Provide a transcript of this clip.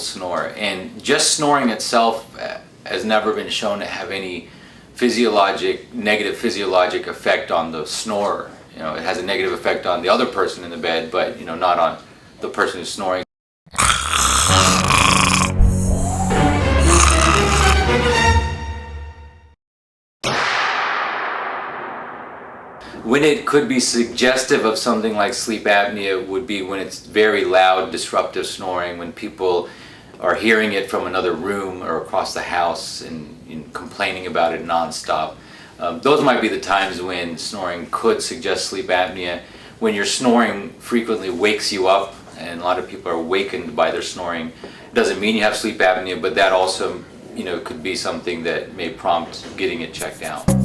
snore. And just snoring itself has never been shown to have any negative physiologic effect on the snorer. You know, it has a negative effect on the other person in the bed, but not on the person who's snoring. When it could be suggestive of something like sleep apnea would be when it's very loud, disruptive snoring, when people are hearing it from another room or across the house and complaining about it nonstop. Those might be the times when snoring could suggest sleep apnea. When your snoring frequently wakes you up, and a lot of people are awakened by their snoring, it doesn't mean you have sleep apnea, but that also could be something that may prompt getting it checked out.